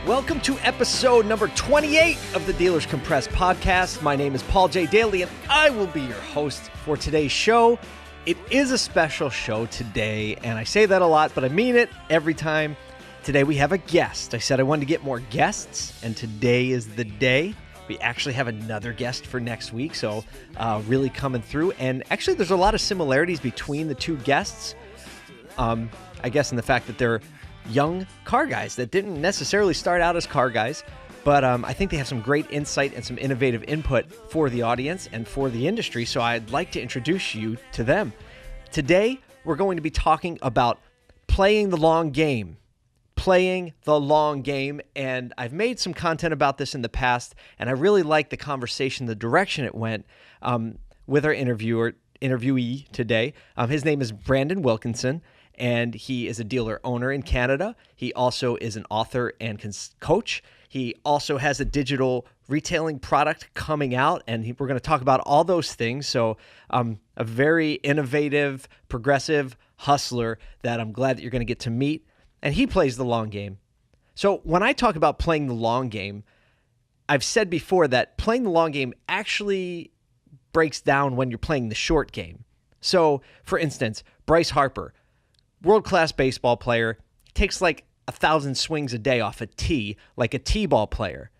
Welcome to episode number 28 of the Dealers Compressed podcast. My name is Paul J. Daly, and I will be your host for today's show. It is a special show today, and I say that a lot, but I mean it every time. Today we have a guest. I said I wanted to get more guests, and today is the day. We actually have another guest for next week, so really coming through. And actually, there's a lot of similarities between the two guests. I guess in the fact that they're young car guys that didn't necessarily start out as car guys, but I think they have some great insight and some innovative input for the audience and for the industry, so I'd like to introduce you to them. Today, we're going to be talking about playing the long game. Playing the long game, and I've made some content about this in the past, and I really like the conversation, the direction it went with our interviewee today. His name is Brandon Wilkinson, and he is a dealer owner in Canada. He also is an author and coach. He also has a digital retailing product coming out, and we're going to talk about all those things. So a very innovative, progressive hustler that I'm glad that you're going to get to meet, and he plays the long game. So when I talk about playing the long game, I've said before that playing the long game actually breaks down when you're playing the short game. So, for instance, Bryce Harper, world-class baseball player, takes like 1,000 swings a day off a tee, like a T-ball player,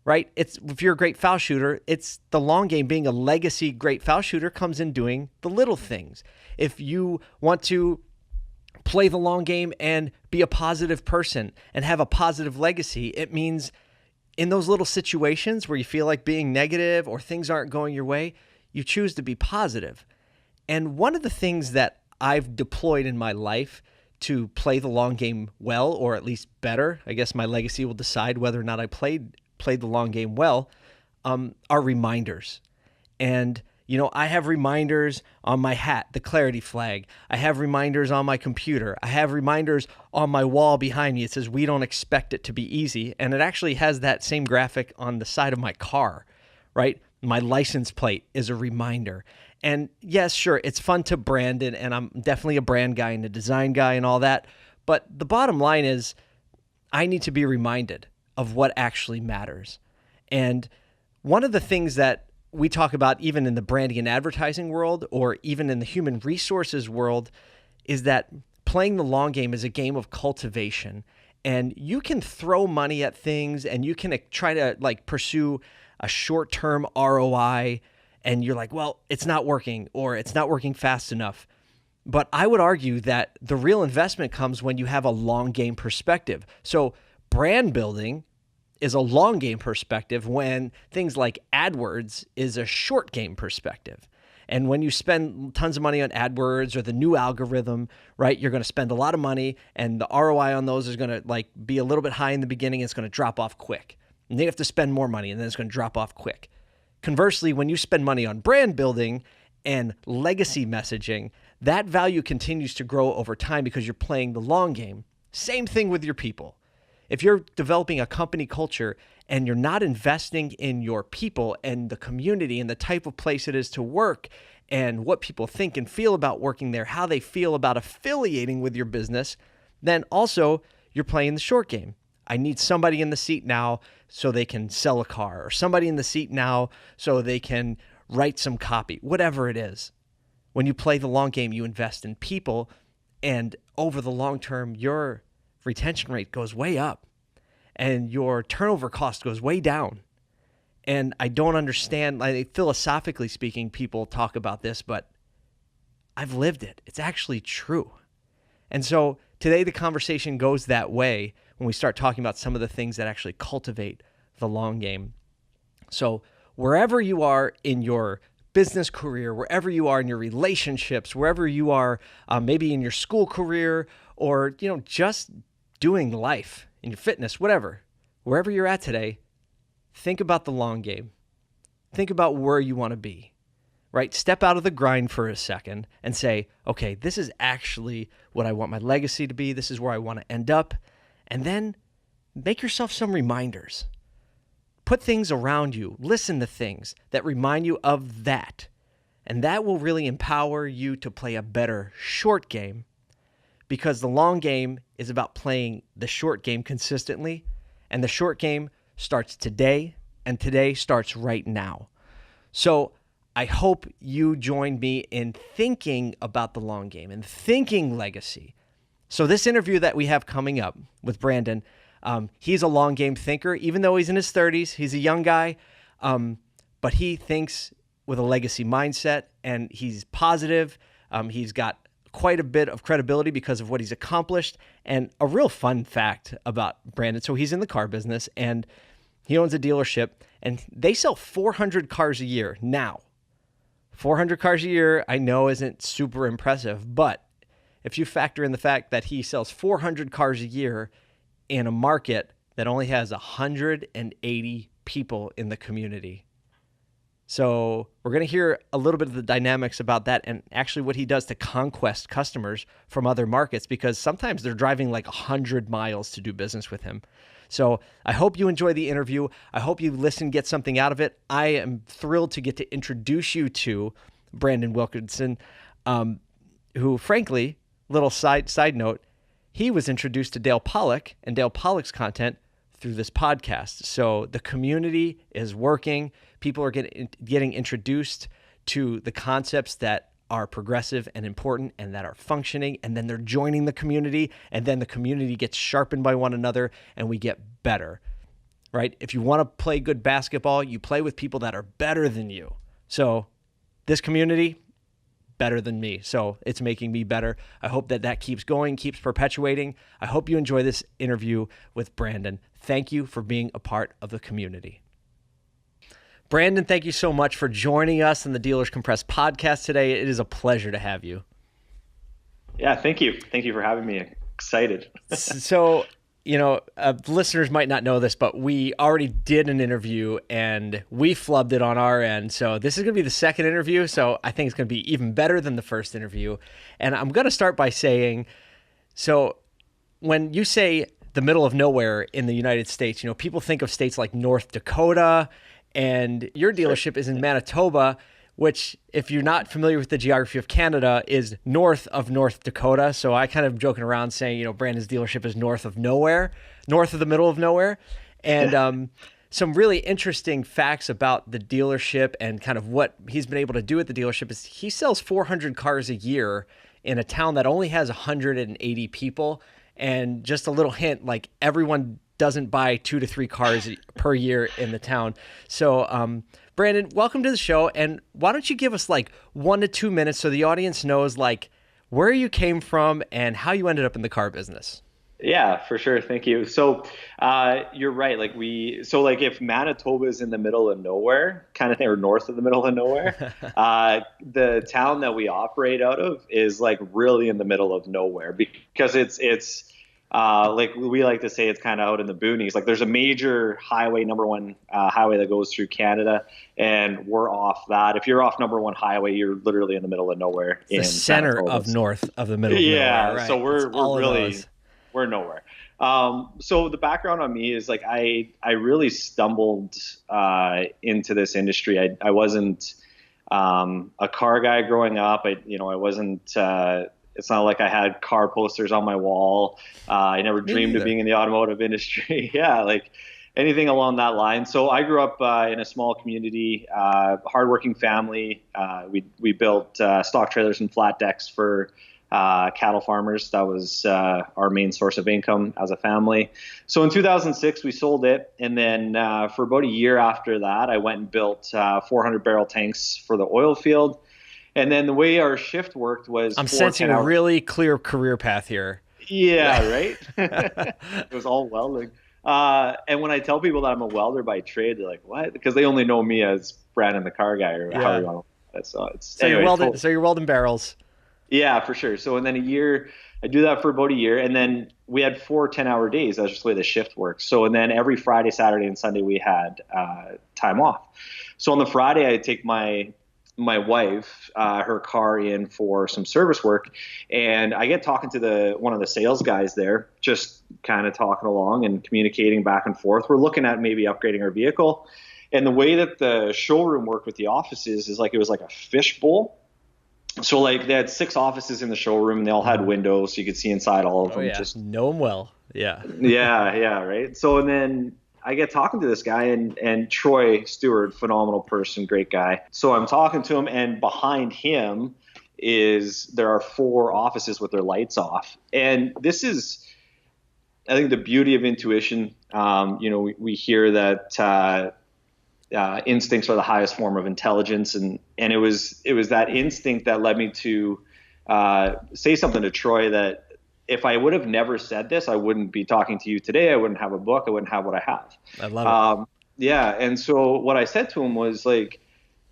right? If you're a great foul shooter, it's the long game. Being a legacy great foul shooter comes in doing the little things. If you want to play the long game and be a positive person and have a positive legacy, it means in those little situations where you feel like being negative or things aren't going your way, you choose to be positive. And one of the things that I've deployed in my life to play the long game well, or at least better, I guess my legacy will decide whether or not I played the long game well, are reminders. And, you know, I have reminders on my hat, the clarity flag. I have reminders on my computer. I have reminders on my wall behind me. It says, "We don't expect it to be easy." And it actually has that same graphic on the side of my car, right? My license plate is a reminder. And yes, sure, it's fun to brand it, and I'm definitely a brand guy and a design guy and all that. But the bottom line is I need to be reminded of what actually matters. And one of the things that we talk about even in the branding and advertising world, or even in the human resources world, is that playing the long game is a game of cultivation. And you can throw money at things, and you can try to pursue a short-term ROI, and you're like, well, it's not working, or it's not working fast enough. But I would argue that the real investment comes when you have a long game perspective. So brand building is a long game perspective when things like AdWords is a short game perspective. And when you spend tons of money on AdWords or the new algorithm, right, you're going to spend a lot of money, and the ROI on those is going to be a little bit high in the beginning. It's going to drop off quick. And then you have to spend more money, and then it's going to drop off quick. Conversely, when you spend money on brand building and legacy messaging, that value continues to grow over time because you're playing the long game. Same thing with your people. If you're developing a company culture and you're not investing in your people and the community and the type of place it is to work and what people think and feel about working there, how they feel about affiliating with your business, then also you're playing the short game. I need somebody in the seat now so they can sell a car, or somebody in the seat now so they can write some copy, whatever it is. When you play the long game, you invest in people, and over the long term, your retention rate goes way up and your turnover cost goes way down. And I don't understand, philosophically speaking, people talk about this, but I've lived it. It's actually true. And so today the conversation goes that way when we start talking about some of the things that actually cultivate the long game. So wherever you are in your business career, wherever you are in your relationships, wherever you are maybe in your school career, or just doing life, in your fitness, whatever, wherever you're at today, think about the long game. Think about where you want to be, right? Step out of the grind for a second and say, okay, this is actually what I want my legacy to be. This is where I want to end up. And then make yourself some reminders. Put things around you. Listen to things that remind you of that. And that will really empower you to play a better short game, because the long game is about playing the short game consistently And the short game starts today, and today starts right now. So I hope you join me in thinking about the long game and thinking legacy. So this interview that we have coming up with Brandon, he's a long game thinker. Even though he's in his 30s, he's a young guy, but he thinks with a legacy mindset, and he's positive. He's got quite a bit of credibility because of what he's accomplished. And a real fun fact about Brandon, so he's in the car business, and he owns a dealership, and they sell 400 cars a year now. 400 cars a year, I know isn't super impressive, but if you factor in the fact that he sells 400 cars a year in a market that only has 180 people in the community. So we're going to hear a little bit of the dynamics about that and actually what he does to conquest customers from other markets, because sometimes they're driving like 100 miles to do business with him. So I hope you enjoy the interview. I hope you listen, get something out of it. I am thrilled to get to introduce you to Brandon Wilkinson, who, frankly, little side note, he was introduced to Dale Pollock and Dale Pollock's content through this podcast. So the community is working. People are getting introduced to the concepts that are progressive and important and that are functioning, and then they're joining the community, and then the community gets sharpened by one another, and we get better, right? If you want to play good basketball, you play with people that are better than you. So this community, better than me. So it's making me better. I hope that keeps going, keeps perpetuating. I hope you enjoy this interview with Brandon. Thank you for being a part of the community. Brandon, thank you so much for joining us on the Dealers Compressed podcast today. It is a pleasure to have you. Yeah, thank you. Thank you for having me. Excited. So, listeners might not know this, but we already did an interview and we flubbed it on our end. So this is going to be the second interview. So I think it's going to be even better than the first interview. And I'm going to start by saying, so when you say the middle of nowhere in the United States, people think of states like North Dakota, and your dealership is in Manitoba, which, if you're not familiar with the geography of Canada, is north of North Dakota. So I kind of joking around saying, Brandon's dealership is north of nowhere, north of the middle of nowhere. And some really interesting facts about the dealership and kind of what he's been able to do at the dealership is he sells 400 cars a year in a town that only has 180 people. And just a little hint, like everyone doesn't buy 2 to 3 cars per year in the town. So, Brandon, welcome to the show. And why don't you give us like 1 to 2 minutes so the audience knows like where you came from and how you ended up in the car business? Yeah, for sure. Thank you. So, you're right. If Manitoba is in the middle of nowhere, kind of thing, or north of the middle of nowhere, the town that we operate out of is like really in the middle of nowhere because it's like we like to say it's kind of out in the boonies. Like there's a major highway, number one highway that goes through Canada, and we're off that. If you're off number one highway, you're literally in the middle of nowhere. The center of north of the middle of nowhere. Yeah, right. So we're nowhere. So the background on me is like I really stumbled into this industry. I wasn't a car guy growing up. I wasn't. It's not like I had car posters on my wall. I never dreamed of being in the automotive industry. Yeah, like anything along that line. So I grew up in a small community, hardworking family. We built stock trailers and flat decks for cattle farmers. That was our main source of income as a family. So in 2006, we sold it. And then for about a year after that, I went and built 400 barrel tanks for the oil field. And then the way our shift worked was I'm sensing a really clear career path here. Yeah, right? It was all welding. And when I tell people that I'm a welder by trade, they're like, what? Because they only know me as Brandon the car guy or how you want to. So you're welding barrels. Yeah, for sure. So and then a year, I do that for about a year. And then we had 4 10-hour days. That's just the way the shift works. So and then every Friday, Saturday, and Sunday, we had time off. So on the Friday, I'd take my wife, her car in for some service work, and I get talking to one of the sales guys there, just kind of talking along and communicating back and forth. We're looking at maybe upgrading our vehicle, and the way that the showroom worked with the offices is like it was like a fishbowl. So like they had 6 offices in the showroom, and they all had windows, so you could see inside all of them. Yeah. Just know them well. Yeah. Yeah, right. So and then I get talking to this guy and Troy Stewart, phenomenal person, great guy. So I'm talking to him, and behind him there are 4 offices with their lights off. And this is, I think, the beauty of intuition. We hear that instincts are the highest form of intelligence, and it was that instinct that led me to say something to Troy that if I would have never said this, I wouldn't be talking to you today. I wouldn't have a book. I wouldn't have what I have. I love it. Yeah. And so what I said to him was like,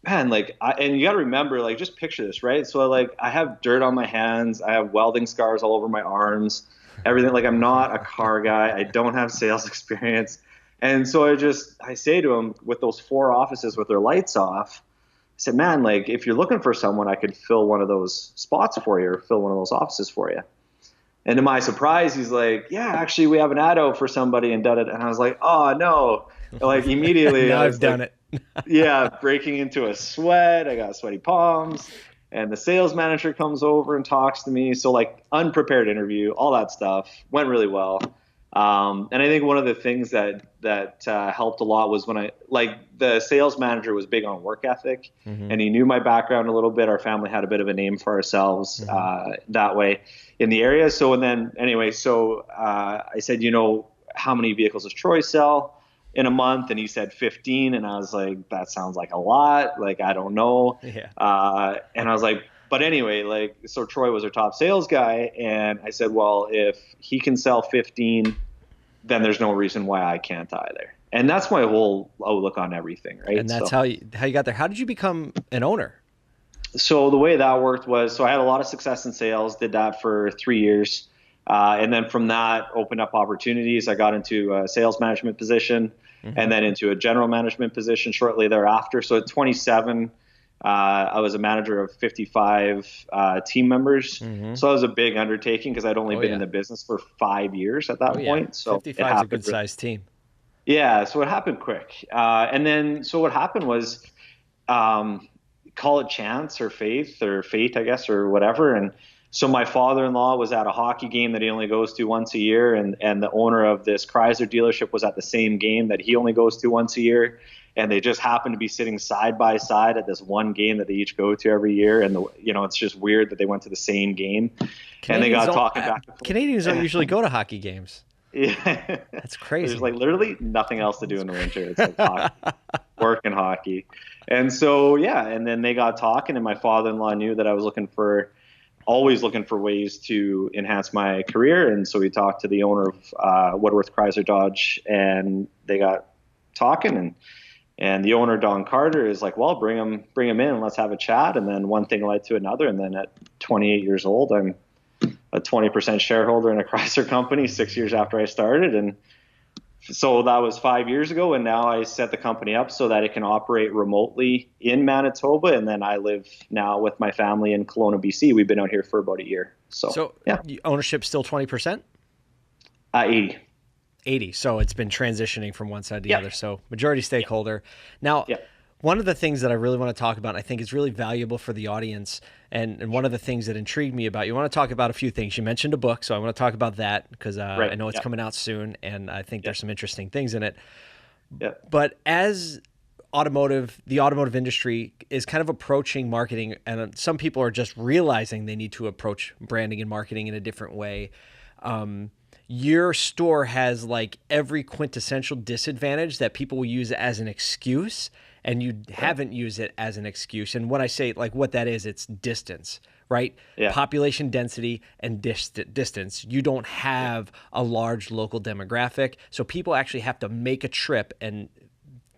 man, like, and you got to remember, like, just picture this, right? So like, I have dirt on my hands. I have welding scars all over my arms, everything. Like, I'm not a car guy. I don't have sales experience. And so I say to him, with those 4 offices with their lights off, I said, man, like, if you're looking for someone, I could fill one of those spots for you, or fill one of those offices for you. And to my surprise, he's like, yeah, actually, we have an ad out for somebody, and and I was like, oh no. Like, immediately Now I I've was done like, it. yeah, breaking into a sweat. I got sweaty palms, and the sales manager comes over and talks to me. So like, unprepared interview, all that stuff went really well. And I think one of the things that helped a lot was when the sales manager was big on work ethic, and he knew my background a little bit. Our family had a bit of a name for ourselves that way in the area. So and then anyway, I said, how many vehicles does Troy sell in a month? And he said 15, and I was like, that sounds like a lot. Like, I don't know. Yeah. And I was like, but anyway, like, so Troy was our top sales guy, and I said, well, if he can sell 15, then there's no reason why I can't either. And that's my whole outlook on everything, right? And that's how you got there. How did you become an owner? So the way that worked was, I had a lot of success in sales, did that for 3 years. And then from that, opened up opportunities. I got into a sales management position, and then into a general management position shortly thereafter. So at 27, I was a manager of 55 team members. So that was a big undertaking, because I'd only been in the business for 5 years at that point. So 55 is a good sized team. Yeah, so it happened quick. And then, so what happened was, call it chance or faith or fate, I guess, or whatever. And so my father-in-law was at a hockey game that he only goes to once a year. And the owner of this Chrysler dealership was at the same game that he only goes to once a year. And they just happened to be sitting side by side at this one game that they each go to every year. And it's just weird that they went to the same game. And they got talking back and forth. Canadians don't usually go to hockey games. Yeah. That's crazy. There's like literally nothing else to do in the winter. It's like hockey, work and hockey. And so, yeah, and then they got talking, and my father-in-law knew that I was always looking for ways to enhance my career. And so we talked to the owner of Woodworth Chrysler Dodge, and they got talking, and the owner, Don Carter, is like, well, bring him in and let's have a chat. And then one thing led to another. And then at 28 years old, I'm a 20% shareholder in a Chrysler company 6 years after I started. And so that was 5 years ago. And now I set the company up so that it can operate remotely in Manitoba. And then I live now with my family in Kelowna, BC. We've been out here for about a year. So yeah. Ownership still 20%? 80. So it's been transitioning from one side to the other. So majority stakeholder. Now, one of the things that I really want to talk about, and I think is really valuable for the audience, and one of the things that intrigued me about you, I want to talk about a few things. You mentioned a book, so I want to talk about that, because I know it's coming out soon, and I think there's some interesting things in it. But as the automotive industry is kind of approaching marketing, and some people are just realizing they need to approach branding and marketing in a different way. Your store has like every quintessential disadvantage that people will use as an excuse, and you haven't used it as an excuse. And when I say like what that is, it's distance, right? Yeah. Population density and distance. You don't have a large local demographic, so people actually have to make a trip and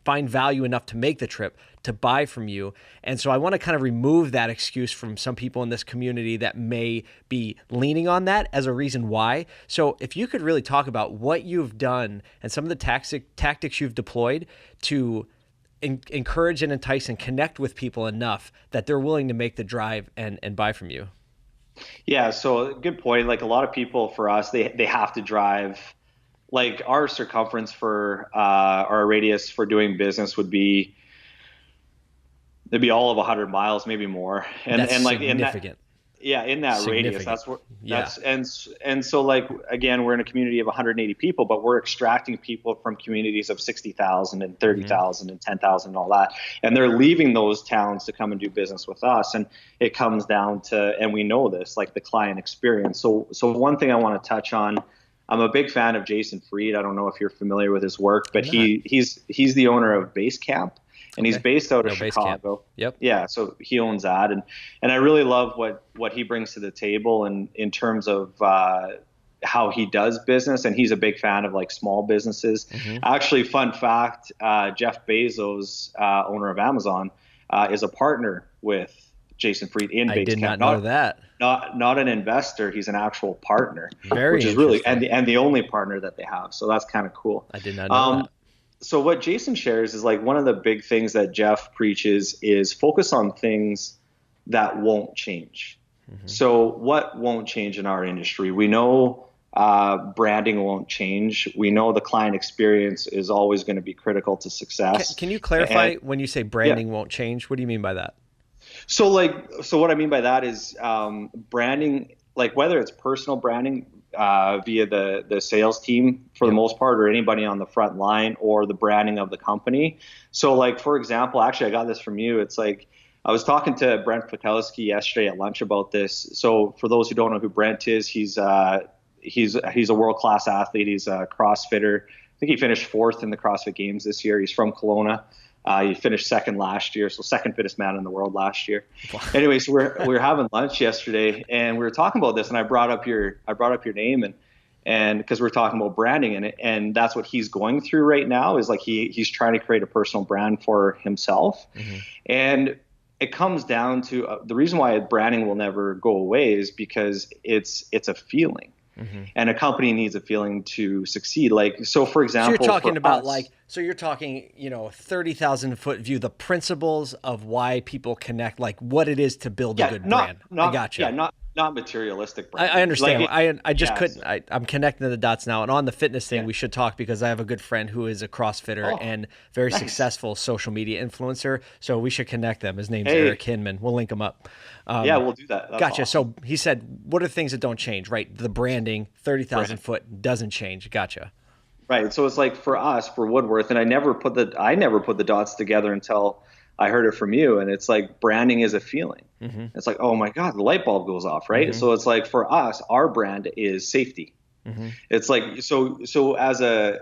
find value enough to make the trip to buy from you. And so I want to kind of remove that excuse from some people in this community that may be leaning on that as a reason why. So if you could really talk about what you've done and some of the tactics you've deployed to encourage and entice and connect with people enough that they're willing to make the drive and buy from you. Yeah, so good point. Like, a lot of people, for us, they have to drive. Like, our circumference for our radius for doing business would be all of 100 miles, maybe more. That's significant. in that radius. That's where Yeah. and so like, again, we're in a community of 180 people, but we're extracting people from communities of 60,000 and 30,000 and 10,000 and all that. And they're leaving those towns to come and do business with us. And it comes down to, and we know this, like the client experience. So one thing I want to touch on, I'm a big fan of Jason Fried. I don't know if you're familiar with his work, but he's the owner of Basecamp. And he's based out of Chicago. Yep. Yeah, so he owns that, and I really love what he brings to the table, and in terms of how he does business. And he's a big fan of like small businesses. Actually, fun fact: Jeff Bezos, owner of Amazon, is a partner with Jason Fried in Basecamp. I did not know that. Not an investor; he's an actual partner, which is really and the only partner that they have. So that's kind of cool. I did not know that. So what Jason shares is like one of the big things that Jeff preaches is focus on things that won't change. So what won't change in our industry? We know branding won't change. We know the client experience is always going to be critical to success. Can you clarify when you say branding won't change? What do you mean by that? So what I mean by that is branding, like whether it's personal branding via the sales team for the most part, or anybody on the front line, or the branding of the company. So like, for example, actually I got this from you. It's like, I was talking to Brent Fikowski yesterday at lunch about this. So for those who don't know who Brent is, he's a world-class athlete. He's a CrossFitter. I think he finished 4th in the CrossFit Games this year. He's from Kelowna. He finished 2nd last year, so 2nd fittest man in the world last year. Anyway, so we were having lunch yesterday, and we were talking about this, and I brought up your name, and because we're talking about branding, and that's what he's going through right now, is like he's trying to create a personal brand for himself, and it comes down to the reason why branding will never go away is because it's a feeling. And a company needs a feeling to succeed. Like, so for example, so you're talking about us, you're talking, 30,000 foot view, the principles of why people connect, like what it is to build a good brand. I got you. Yeah, not materialistic brand. I understand. Like I just couldn't. I'm connecting the dots now. And on the fitness thing, we should talk, because I have a good friend who is a CrossFitter and very successful social media influencer. So we should connect them. His name's Eric Hinman. We'll link him up. We'll do that. That's gotcha. Awesome. So he said, what are things that don't change, right? The branding, 30,000 foot doesn't change. Gotcha. Right. So it's like for us, for Woodworth, and I never put the dots together until I heard it from you. And it's like branding is a feeling. It's like, oh my God, the light bulb goes off, right? So it's like for us, our brand is safety. It's like, so as a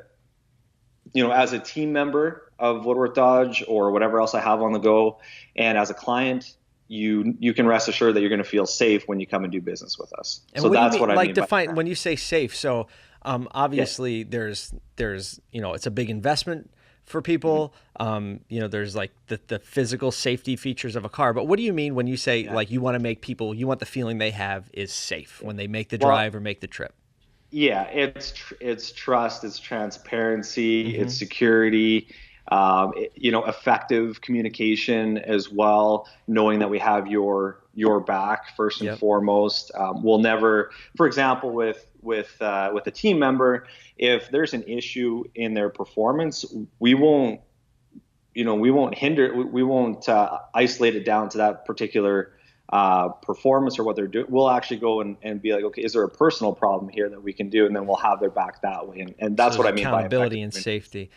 team member of Woodworth Dodge or whatever else I have on the go, and as a client, you can rest assured that you're going to feel safe when you come and do business with us. And so that's what I mean. Like, define when you say safe. So obviously there's it's a big investment for people. There's like the physical safety features of a car. But what do you mean when you say like you want to make people, you want the feeling they have is safe when they make the drive or make the trip? Yeah, it's trust, it's transparency, it's security. Effective communication as well, knowing that we have your back first and foremost. We'll never, for example, with a team member, if there's an issue in their performance, we won't isolate it down to that particular performance or what they're doing. We'll actually go and be like, okay, is there a personal problem here that we can do? And then we'll have their back that way. And that's what I mean by accountability and safety.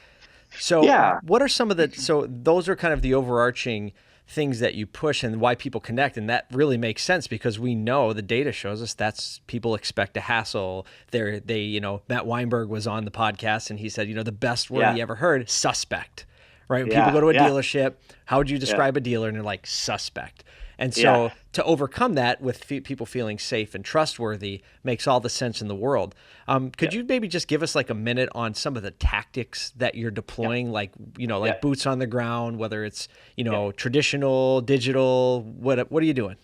So what are some of so those are kind of the overarching things that you push and why people connect. And that really makes sense, because we know the data shows us that's people expect a hassle. Matt Weinberg was on the podcast and he said, the best word he ever heard, suspect, right? When people go to a dealership, how would you describe a dealer? And they're like, suspect. And so to overcome that with people feeling safe and trustworthy makes all the sense in the world. Could you maybe just give us like a minute on some of the tactics that you're deploying, like boots on the ground, whether it's, traditional, digital, what are you doing?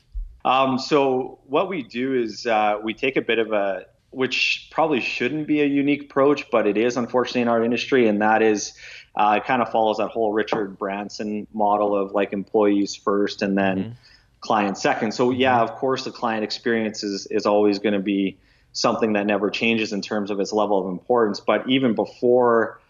So what we do is we take a bit of which probably shouldn't be a unique approach, but it is unfortunately in our industry. And that is, it kind of follows that whole Richard Branson model of like employees first and then client second. So of course the client experience is always going to be something that never changes in terms of its level of importance. But even before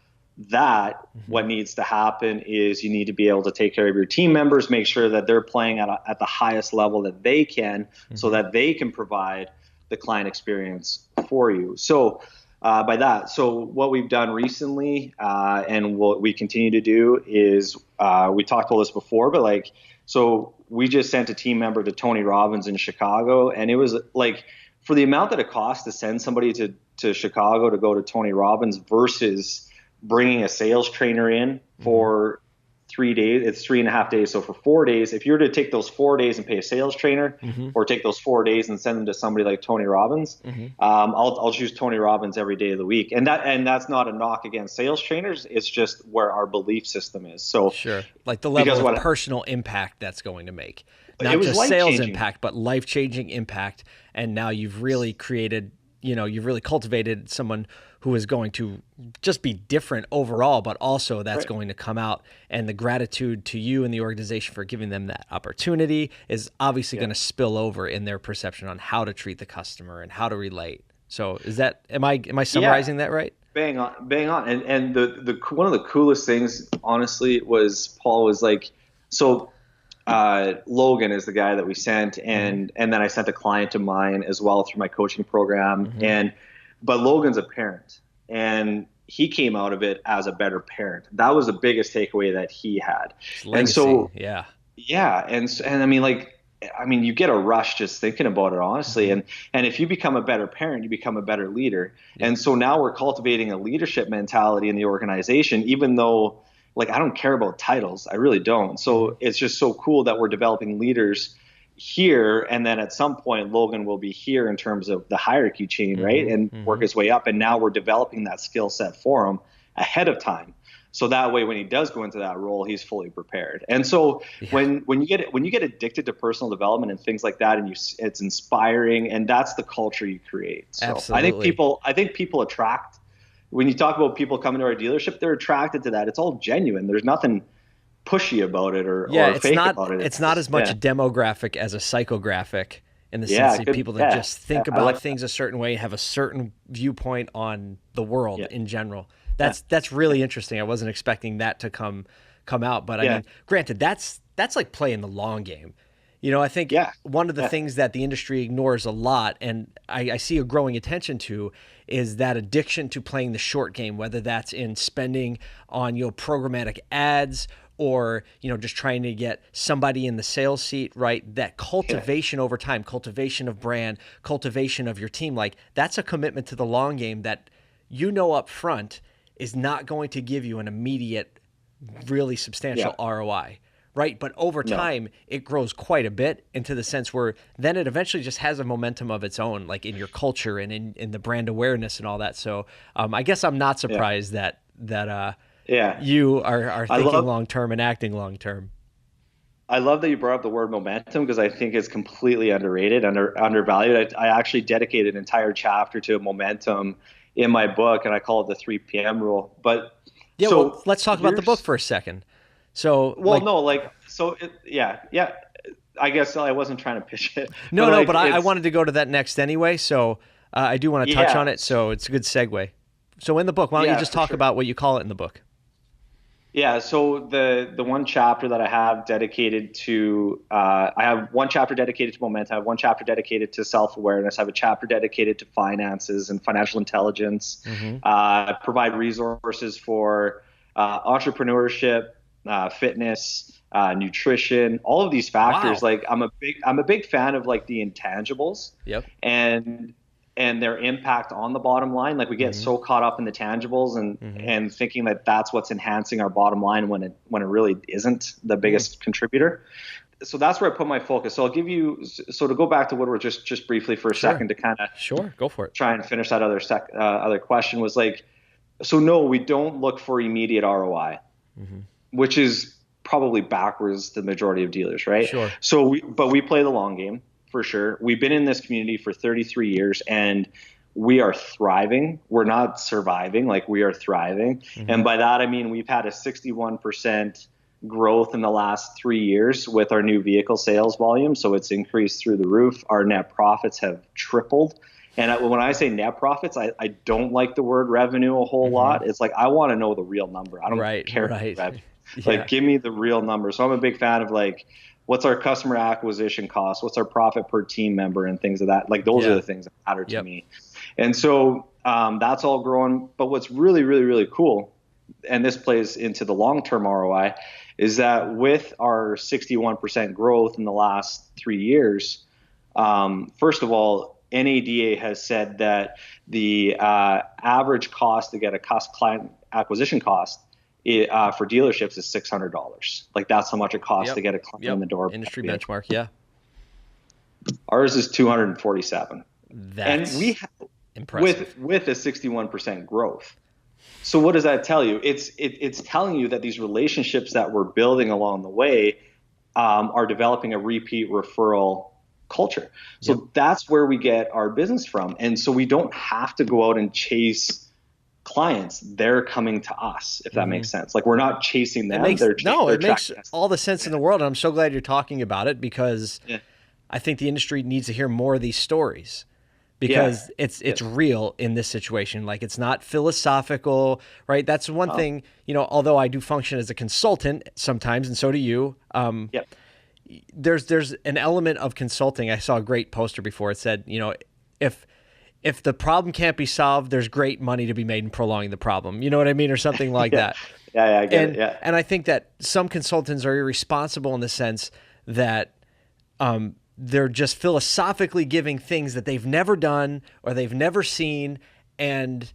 that, what needs to happen is you need to be able to take care of your team members, make sure that they're playing at the highest level that they can, so that they can provide the client experience for you. So by that, so what we've done recently, and what we continue to do is, we talked about this before, but like, so we just sent a team member to Tony Robbins in Chicago, and it was like, for the amount that it costs to send somebody to Chicago to go to Tony Robbins versus bringing a sales trainer in for 3 days, it's 3.5 days. So for 4 days, if you were to take those 4 days and pay a sales trainer, or take those 4 days and send them to somebody like Tony Robbins, I'll choose Tony Robbins every day of the week. And that's not a knock against sales trainers. It's just where our belief system is. So sure, like the level of personal impact that's going to make, not just sales impact, but life-changing impact. And now you've really created, you've really cultivated someone who is going to just be different overall, but also that's going to come out. And the gratitude to you and the organization for giving them that opportunity is obviously going to spill over in their perception on how to treat the customer and how to relate. So am I summarizing that right? Bang on. And the one of the coolest things, honestly, was Paul was like, so Logan is the guy that we sent, and then I sent a client of mine as well through my coaching program, but Logan's a parent, and he came out of it as a better parent. That was the biggest takeaway that he had. And so, and I mean, you get a rush just thinking about it, honestly. And if you become a better parent, you become a better leader. And so now we're cultivating a leadership mentality in the organization, even though, like, I don't care about titles. I really don't. So it's just so cool that we're developing leaders here, and then at some point Logan will be here in terms of the hierarchy chain, right? And work his way up. And now we're developing that skill set for him ahead of time. So that way, when he does go into that role, he's fully prepared. And so when you get addicted to personal development and things like that, and it's inspiring, and that's the culture you create. So absolutely. I think people attract, when you talk about people coming to our dealership, they're attracted to that. It's all genuine. There's nothing pushy about it or fake about it. It's not as much a demographic as a psychographic, in the sense of people that just think about things a certain way, have a certain viewpoint on the world in general. That's really interesting. I wasn't expecting that to come out, but I mean, granted, that's like playing the long game. I think one of the things that the industry ignores a lot, and I see a growing attention to, is that addiction to playing the short game, whether that's in spending on programmatic ads, or just trying to get somebody in the sales seat, right? That cultivation over time, cultivation of brand, cultivation of your team, like that's a commitment to the long game that up front is not going to give you an immediate, really substantial ROI, right? But over time, it grows quite a bit into the sense where then it eventually just has a momentum of its own, like in your culture and in the brand awareness and all that. So I guess I'm not surprised that you are thinking long-term and acting long-term. I love that you brought up the word momentum, because I think it's completely underrated, undervalued. I actually dedicated an entire chapter to momentum in my book, and I call it the 3 p.m. rule. But let's talk about the book for a second. So, I guess I wasn't trying to pitch it. But I wanted to go to that next anyway. So I do want to touch on it. So it's a good segue. So in the book, why don't you just talk about what you call it in the book? Yeah, so the one chapter that I have dedicated to, I have one chapter dedicated to momentum. I have one chapter dedicated to self-awareness. I have a chapter dedicated to finances and financial intelligence. Provide resources for entrepreneurship, fitness, nutrition, all of these factors. Wow. Like I'm a big fan of like the intangibles. Yep. And their impact on the bottom line. Like we get so caught up in the tangibles and thinking that that's what's enhancing our bottom line when it really isn't the biggest contributor. So that's where I put my focus. So I'll give you, so to go back to Woodward just briefly for a second to kind of go for it. Try and finish that other question was like, so no, we don't look for immediate ROI, which is probably backwards the majority of dealers, right? Sure. So we play the long game. For sure. We've been in this community for 33 years and we are thriving. We're not surviving, like we are thriving. And by that, I mean, we've had a 61% growth in the last 3 years with our new vehicle sales volume. So it's increased through the roof. Our net profits have tripled. And when I say net profits, I don't like the word revenue a whole lot. It's like, I want to know the real number. I don't care about revenue. Like, give me the real number. So I'm a big fan of like, what's our customer acquisition cost? What's our profit per team member and things of that? Like, those are the things that matter to me. And so that's all growing. But what's really, really, really cool, and this plays into the long-term ROI, is that with our 61% growth in the last 3 years, first of all, NADA has said that the average cost to get a client acquisition cost for dealerships is $600. Like, that's how much it costs to get a client in the door. Industry benchmark, yeah. Ours is $247. That's and we impressive. with a 61% growth. So what does that tell you? It's telling you that these relationships that we're building along the way are developing a repeat referral culture. So that's where we get our business from. And so we don't have to go out and chase clients. They're coming to us, if that makes sense. Like, we're not chasing them. It makes all the sense in the world. And I'm so glad you're talking about it, because I think the industry needs to hear more of these stories, because it's real in this situation. Like, it's not philosophical, right? That's one thing, although I do function as a consultant sometimes, and so do you. There's an element of consulting. I saw a great poster before. It said, if the problem can't be solved, there's great money to be made in prolonging the problem. You know what I mean? Or something like that. Yeah, I get it. Yeah. And I think that some consultants are irresponsible in the sense that they're just philosophically giving things that they've never done or they've never seen, and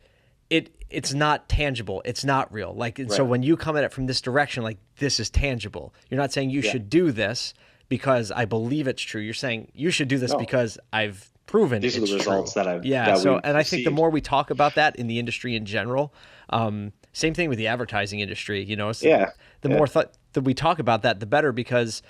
it's not tangible. It's not real. Like, so when you come at it from this direction, like, this is tangible. You're not saying you should do this because I believe it's true. You're saying you should do this because I've proven these are the results true. that I've and I think the more we talk about that in the industry in general, same thing with the advertising industry, the more that we talk about that, the better, because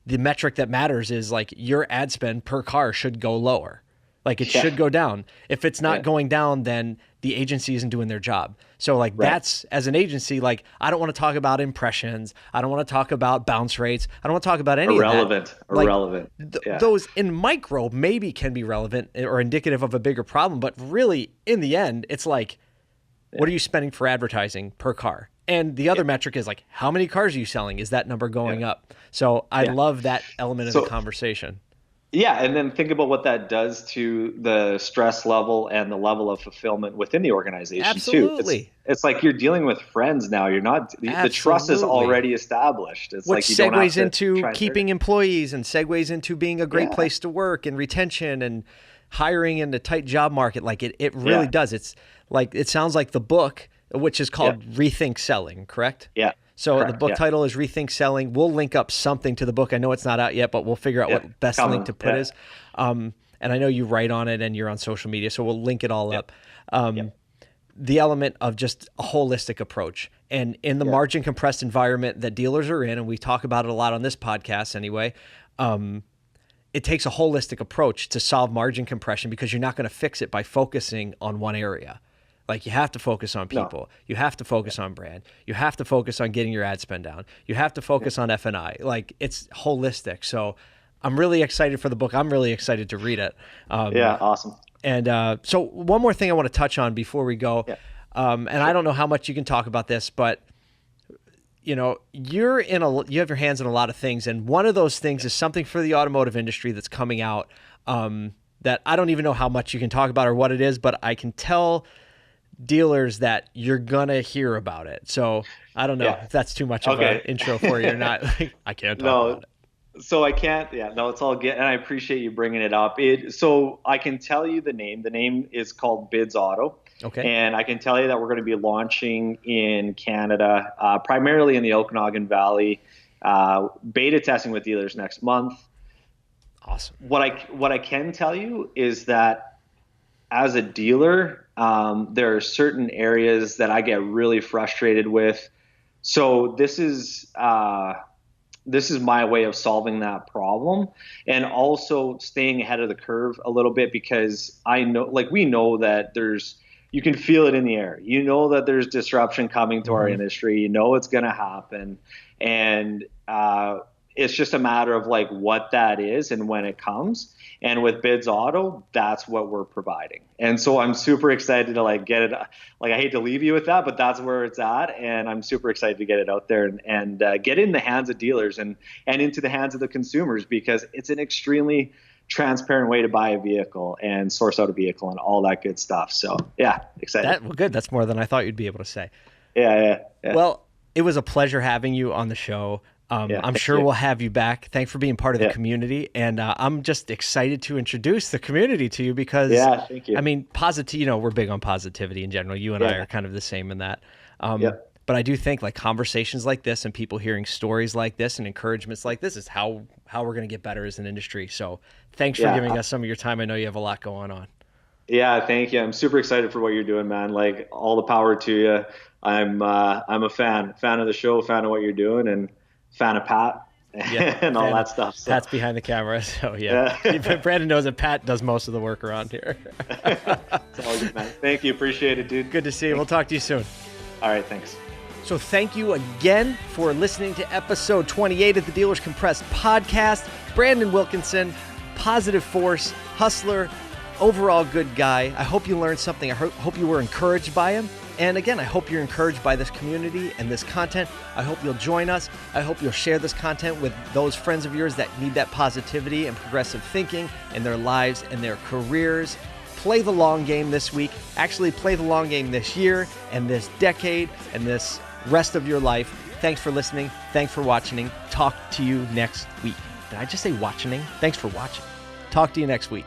the metric that matters is like your ad spend per car should go lower. Like, it should go down. If it's not going down, then the agency isn't doing their job. So like that's, as an agency, like, I don't want to talk about impressions. I don't want to talk about bounce rates. I don't want to talk about any of that. Irrelevant. Those in micro maybe can be relevant or indicative of a bigger problem. But really, in the end, it's like, what are you spending for advertising per car? And the other metric is like, how many cars are you selling? Is that number going up? So I love that element of the conversation. Yeah, and then think about what that does to the stress level and the level of fulfillment within the organization. Absolutely. Too. It's like you're dealing with friends now. You're not the trust is already established. It's which like you segues into keeping employees and segues into being a great place to work and retention and hiring in a tight job market. Like it really does. It's like, it sounds like the book, which is called Rethink Selling, correct? Yeah. So the book title is Rethink Selling. We'll link up something to the book. I know it's not out yet, but we'll figure out what best link to put is. And I know you write on it and you're on social media, so we'll link it all up. The element of just a holistic approach. And in the margin compressed environment that dealers are in, and we talk about it a lot on this podcast anyway, it takes a holistic approach to solve margin compression, because you're not going to fix it by focusing on one area. Like, you have to focus on people. You have to focus on brand. You have to focus on getting your ad spend down. You have to focus on F&I. Like, it's holistic. So I'm really excited for the book. I'm really excited to read it. Awesome. And so one more thing I want to touch on before we go. And I don't know how much you can talk about this, but you have your hands in a lot of things. And one of those things is something for the automotive industry that's coming out that I don't even know how much you can talk about or what it is, but I can tell dealers that you're gonna hear about it. So I don't know if that's too much of an intro for you or not. I can't talk about it. So I can't. It's all good, and I appreciate you bringing it up. So I can tell you the name. The name is called Bids Auto. Okay. And I can tell you that we're going to be launching in Canada, primarily in the Okanagan Valley, beta testing with dealers next month. Awesome. What I can tell you is that as a dealer, there are certain areas that I get really frustrated with. So this is my way of solving that problem, and also staying ahead of the curve a little bit, because we know that there's you can feel it in the air. You know that there's disruption coming to our Mhm. industry. You know it's going to happen, and it's just a matter of like what that is and when it comes. And with Bids Auto, that's what we're providing. And so I'm super excited to like get it. Like I hate to leave you with that, but that's where it's at, and I'm super excited to get it out there and get it in the hands of dealers and into the hands of the consumers, because it's an extremely transparent way to buy a vehicle and source out a vehicle and all that good stuff. So yeah, excited. Well, good. That's more than I thought you'd be able to say. Yeah. Well, it was a pleasure having you on the show. I'm sure we'll have you back. Thanks for being part of the community. And I'm just excited to introduce the community to you because, thank you. I mean, we're big on positivity in general. You and I are kind of the same in that. But I do think like conversations like this and people hearing stories like this and encouragements like this is how we're going to get better as an industry. So thanks for giving us some of your time. I know you have a lot going on. Yeah, thank you. I'm super excited for what you're doing, man. Like all the power to you. I'm a fan of the show, fan of what you're doing, and fan of Pat and all that stuff. So. Pat's behind the camera, so yeah. Brandon knows that Pat does most of the work around here. It's all good, man. Thank you. Appreciate it, dude. Good to see you. We'll talk to you soon. All right, thanks. So thank you again for listening to episode 28 of the Dealers Compressed podcast. Brandon Wilkinson, positive force, hustler, overall good guy. I hope you learned something. I hope you were encouraged by him. And again, I hope you're encouraged by this community and this content. I hope you'll join us. I hope you'll share this content with those friends of yours that need that positivity and progressive thinking in their lives and their careers. Play the long game this week. Actually, play the long game this year and this decade and this rest of your life. Thanks for listening. Thanks for watching. Talk to you next week. Did I just say watching? Thanks for watching. Talk to you next week.